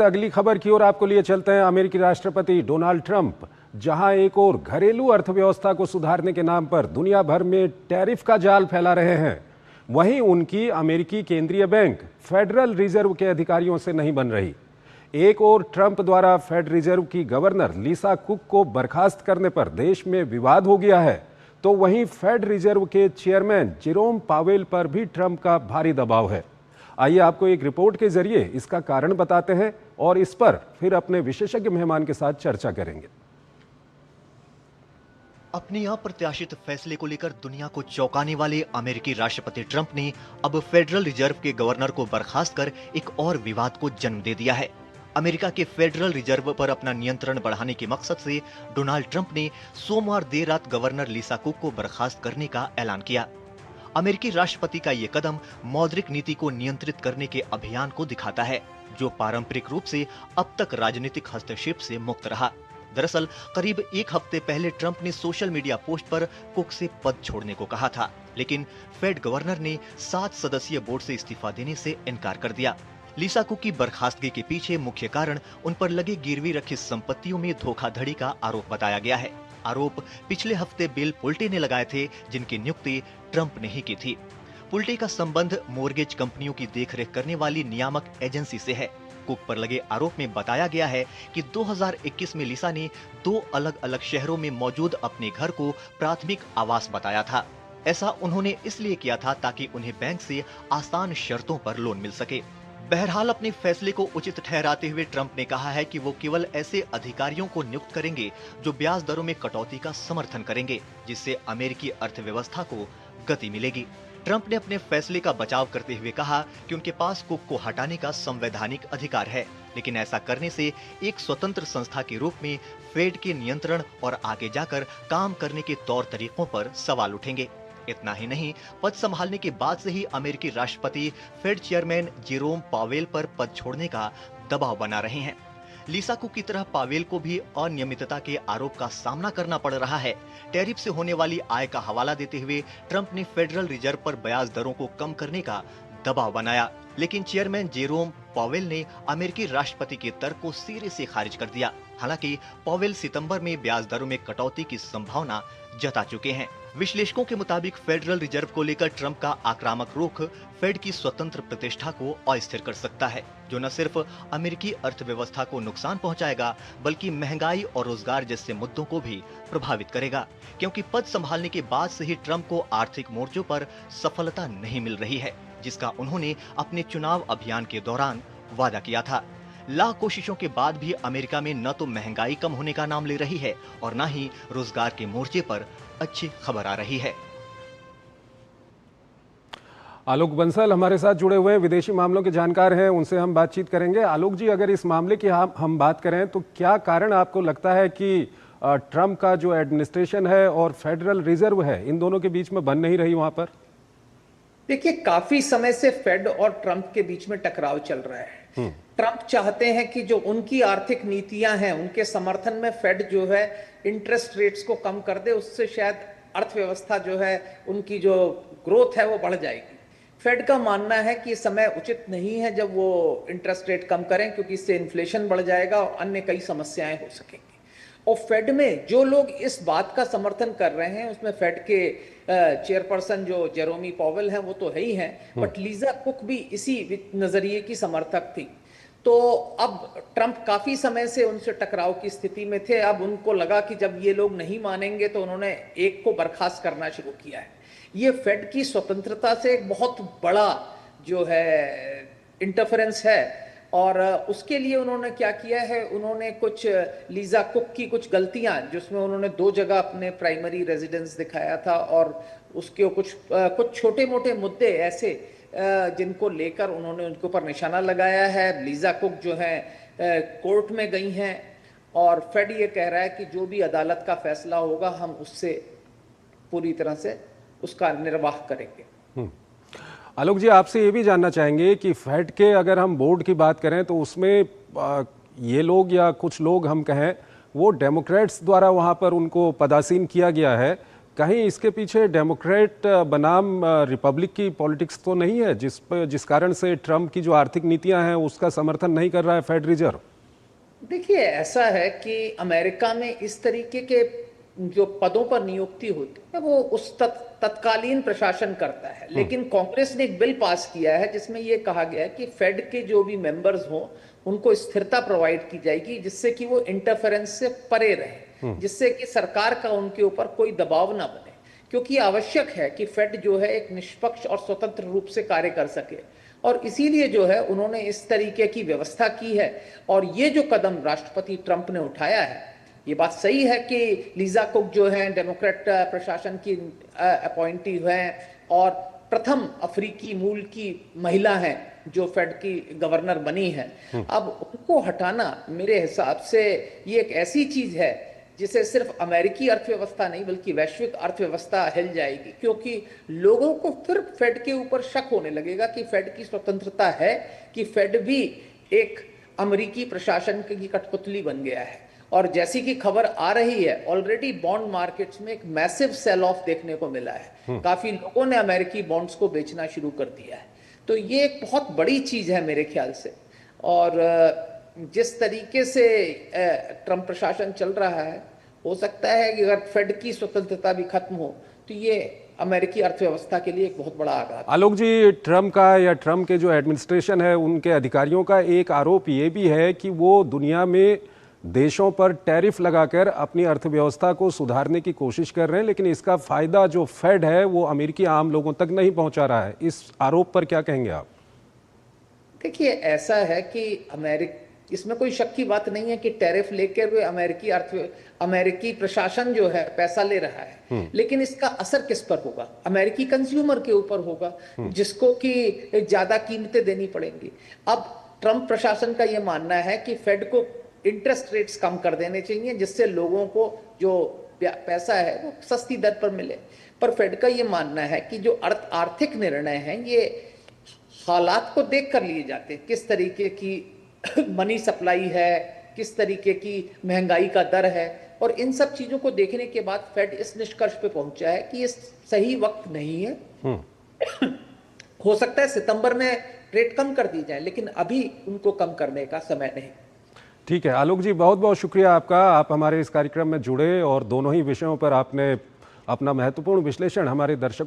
अगली खबर की ओर आपको लिए चलते हैं। अमेरिकी राष्ट्रपति डोनाल्ड ट्रंप जहां एक और घरेलू अर्थव्यवस्था को सुधारने के नाम पर दुनिया भर में टैरिफ का जाल फैला रहे हैं, वहीं उनकी अमेरिकी केंद्रीय बैंक फेडरल रिजर्व के अधिकारियों से नहीं बन रही। एक और ट्रंप द्वारा फेड रिजर्व की गवर्नर लिसा कुक को बर्खास्त करने पर देश में विवाद हो गया है, तो वहीं फेड रिजर्व के चेयरमैन जेरोम पावेल पर भी ट्रंप का भारी दबाव है। आइए आपको एक रिपोर्ट के जरिए इसका कारण बताते हैं और इस पर फिर अपने विशेषज्ञ मेहमान के साथ चर्चा करेंगे। अपने अप्रत्याशित फैसले को लेकर दुनिया को चौंकाने वाले अमेरिकी राष्ट्रपति ट्रंप ने अब फेडरल रिजर्व के गवर्नर को बर्खास्त कर एक और विवाद को जन्म दे दिया है। अमेरिका के फेडरल रिजर्व पर अपना नियंत्रण बढ़ाने के मकसद से डोनाल्ड ट्रंप ने सोमवार देर रात गवर्नर लिसा कुक को बर्खास्त करने का ऐलान किया। अमेरिकी राष्ट्रपति का ये कदम मौद्रिक नीति को नियंत्रित करने के अभियान को दिखाता है, जो पारंपरिक रूप से अब तक राजनीतिक हस्तक्षेप से मुक्त रहा। दरअसल करीब एक हफ्ते पहले ट्रंप ने सोशल मीडिया पोस्ट पर कुक से पद छोड़ने को कहा था, लेकिन फेड गवर्नर ने 7 सदस्यीय बोर्ड से इस्तीफा देने से इनकार कर दिया। लिसा कुक की बर्खास्तगी के पीछे मुख्य कारण उन पर लगे गिरवी रखी संपत्तियों में धोखाधड़ी का आरोप बताया गया है। आरोप पिछले हफ्ते बिल पुल्टे ने लगाए थे, जिनकी नियुक्ति ट्रंप ने ही की थी। पुल्टे का संबंध मोर्गेज कंपनियों की देखरेख करने वाली नियामक एजेंसी से है। कुक पर लगे आरोप में बताया गया है कि 2021 में लिसा ने 2 अलग अलग शहरों में मौजूद अपने घर को प्राथमिक आवास बताया था। ऐसा उन्होंने इसलिए किया था ताकि उन्हें बैंक से आसान शर्तों पर लोन मिल सके। बहरहाल अपने फैसले को उचित ठहराते हुए ट्रंप ने कहा है कि वो केवल ऐसे अधिकारियों को नियुक्त करेंगे जो ब्याज दरों में कटौती का समर्थन करेंगे, जिससे अमेरिकी अर्थव्यवस्था को गति मिलेगी। ट्रंप ने अपने फैसले का बचाव करते हुए कहा कि उनके पास कुक को हटाने का संवैधानिक अधिकार है, लेकिन ऐसा करने से एक स्वतंत्र संस्था के रूप में फेड के नियंत्रण और आगे जाकर काम करने के तौर तरीकों पर सवाल उठेंगे। इतना ही नहीं, पद संभालने के बाद से ही अमेरिकी राष्ट्रपति फेड चेयरमैन जेरोम पावेल पर पद छोड़ने का दबाव बना रहे हैं। लिसा कुक की तरह पावेल को भी अनियमितता के आरोप का सामना करना पड़ रहा है। टैरिफ से होने वाली आय का हवाला देते हुए ट्रंप ने फेडरल रिजर्व पर ब्याज दरों को कम करने का दबाव बनाया, लेकिन चेयरमैन जेरोम पावेल ने अमेरिकी राष्ट्रपति के तर्क को सिरे से खारिज कर दिया। हालांकि पावेल सितंबर में ब्याज दरों में कटौती की संभावना जता चुके हैं। विश्लेषकों के मुताबिक फेडरल रिजर्व को लेकर ट्रंप का आक्रामक रुख फेड की स्वतंत्र प्रतिष्ठा को अस्थिर कर सकता है, जो न सिर्फ अमेरिकी अर्थव्यवस्था को नुकसान पहुंचाएगा, बल्कि महंगाई और रोजगार जैसे मुद्दों को भी प्रभावित करेगा, क्योंकि पद संभालने के बाद से ही ट्रंप को आर्थिक मोर्चों पर सफलता नहीं मिल रही है, जिसका उन्होंने अपने चुनाव अभियान के दौरान वादा किया था। लाख कोशिशों के बाद भी अमेरिका में न तो महंगाई कम होने का नाम ले रही है और न ही रोजगार के मोर्चे पर अच्छी खबर आ रही है। आलोक बंसल हमारे साथ जुड़े हुए विदेशी मामलों के जानकार हैं, उनसे हम बातचीत करेंगे। आलोक जी, अगर इस मामले की हम बात करें तो क्या कारण आपको लगता है कि ट्रंप का जो एडमिनिस्ट्रेशन है और फेडरल रिजर्व है, इन दोनों के बीच में बन नहीं रही वहां पर? देखिए, काफी समय से फेड और ट्रंप के बीच में टकराव चल रहा है। ट्रंप चाहते हैं कि जो उनकी आर्थिक नीतियां हैं, उनके समर्थन में फेड जो है इंटरेस्ट रेट्स को कम कर दे, उससे शायद अर्थव्यवस्था जो है उनकी जो ग्रोथ है वो बढ़ जाएगी। फेड का मानना है कि समय उचित नहीं है जब वो इंटरेस्ट रेट कम करें, क्योंकि इससे इन्फ्लेशन बढ़ जाएगा और अन्य कई समस्याएं हो सकेंगी। और फेड में जो लोग इस बात का समर्थन कर रहे हैं, उसमें फेड के चेयरपर्सन जो जेरोमी पावेल हैं वो तो है ही हैं, बट लिसा कुक भी इसी नजरिए की समर्थक थी। तो अब ट्रंप काफी समय से उनसे टकराव की स्थिति में थे। अब उनको लगा कि जब ये लोग नहीं मानेंगे तो उन्होंने एक को बर्खास्त करना शुरू किया है। ये फेड की स्वतंत्रता से एक बहुत बड़ा जो है इंटरफेरेंस है, और उसके लिए उन्होंने क्या किया है, उन्होंने कुछ लिसा कुक की कुछ गलतियां, जिसमें उन्होंने 2 जगह अपने प्राइमरी रेजिडेंस दिखाया था, और उसके कुछ छोटे मोटे मुद्दे ऐसे जिनको लेकर उन्होंने उनके ऊपर निशाना लगाया है। लिसा कुक जो है कोर्ट में गई हैं और फेड ये कह रहा है कि जो भी अदालत का फैसला होगा हम उससे पूरी तरह से उसका निर्वाह करेंगे। आलोक जी, आपसे ये भी जानना चाहेंगे कि फेड के अगर हम बोर्ड की बात करें तो उसमें ये लोग या कुछ लोग हम कहें वो डेमोक्रेट्स द्वारा वहाँ पर उनको पदासीन किया गया है, कहीं इसके पीछे डेमोक्रेट बनाम रिपब्लिक की पॉलिटिक्स तो नहीं है, जिस कारण से ट्रंप की जो आर्थिक नीतियां हैं उसका समर्थन नहीं कर रहा है फेड रिजर्व? देखिए, ऐसा है कि अमेरिका में इस तरीके के जो पदों पर नियुक्ति होती है वो उस तत्कालीन प्रशासन करता है, लेकिन कांग्रेस ने एक बिल पास किया है जिसमें यह कहा गया है कि फेड के जो भी मेंबर्स हों उनको स्थिरता प्रोवाइड की जाएगी, जिससे कि वो इंटरफेरेंस से परे रहे, जिससे कि सरकार का उनके ऊपर कोई दबाव ना बने, क्योंकि आवश्यक है कि फेड जो है एक निष्पक्ष और स्वतंत्र रूप से कार्य कर सके। और इसीलिए जो है उन्होंने इस तरीके की व्यवस्था की है। और ये जो कदम राष्ट्रपति ट्रंप ने उठाया है, ये बात सही है कि लीजा कुक जो है डेमोक्रेट प्रशासन की अपॉइंटी हैं और प्रथम अफ्रीकी मूल की महिला हैं जो फेड की गवर्नर बनी है। अब उनको हटाना मेरे हिसाब से ये एक ऐसी चीज है जिसे सिर्फ अमेरिकी अर्थव्यवस्था नहीं बल्कि वैश्विक अर्थव्यवस्था हिल जाएगी, क्योंकि लोगों को फिर फेड के ऊपर शक होने लगेगा कि फेड की स्वतंत्रता है, कि फेड भी एक अमेरिकी प्रशासन की कठपुतली बन गया है। और जैसी कि खबर आ रही है, ऑलरेडी बॉन्ड मार्केट्स में एक मैसिव सेल ऑफ देखने को मिला है, काफी लोगों ने अमेरिकी बॉन्ड्स को बेचना शुरू कर दिया है। तो ये एक बहुत बड़ी चीज है मेरे ख्याल से। और जिस तरीके से ट्रंप प्रशासन चल रहा है, हो सकता है कि अगर फेड की स्वतंत्रता भी खत्म हो तो ये अमेरिकी अर्थव्यवस्था के लिए एक बहुत बड़ा आघात। आलोक जी, ट्रंप का या ट्रंप के जो एडमिनिस्ट्रेशन है उनके अधिकारियों का एक आरोप ये भी है कि वो दुनिया में देशों पर टैरिफ लगाकर अपनी अर्थव्यवस्था को सुधारने की कोशिश कर रहे हैं, लेकिन इसका फायदा जो फेड है वो अमेरिकी आम लोगों तक नहीं पहुंचा रहा है। इस आरोप पर क्या कहेंगे आप? देखिए, ऐसा है कि इसमें कोई शक की बात नहीं है कि टैरिफ लेकर वे अमेरिकी प्रशासन जो है पैसा ले रहा है, लेकिन इसका असर किस पर होगा? अमेरिकी कंज्यूमर के ऊपर होगा, जिसको कि ज्यादा कीमतें देनी पड़ेंगी। अब ट्रंप प्रशासन का यह मानना है कि फेड को इंटरेस्ट रेट्स कम कर देने चाहिए, जिससे लोगों को जो पैसा है वो सस्ती दर पर मिले। पर फेड का ये मानना है कि जो आर्थिक निर्णय हैं ये हालात को देख कर लिए जाते हैं, किस तरीके की मनी सप्लाई है, किस तरीके की महंगाई का दर है, और इन सब चीजों को देखने के बाद फेड इस निष्कर्ष पे पहुंचा है कि ये सही वक्त नहीं है। हो सकता है सितंबर में रेट कम कर दी जाए, लेकिन अभी उनको कम करने का समय नहीं। ठीक है आलोक जी, बहुत बहुत शुक्रिया आपका। आप हमारे इस कार्यक्रम में जुड़े और दोनों ही विषयों पर आपने अपना महत्वपूर्ण विश्लेषण हमारे दर्शकों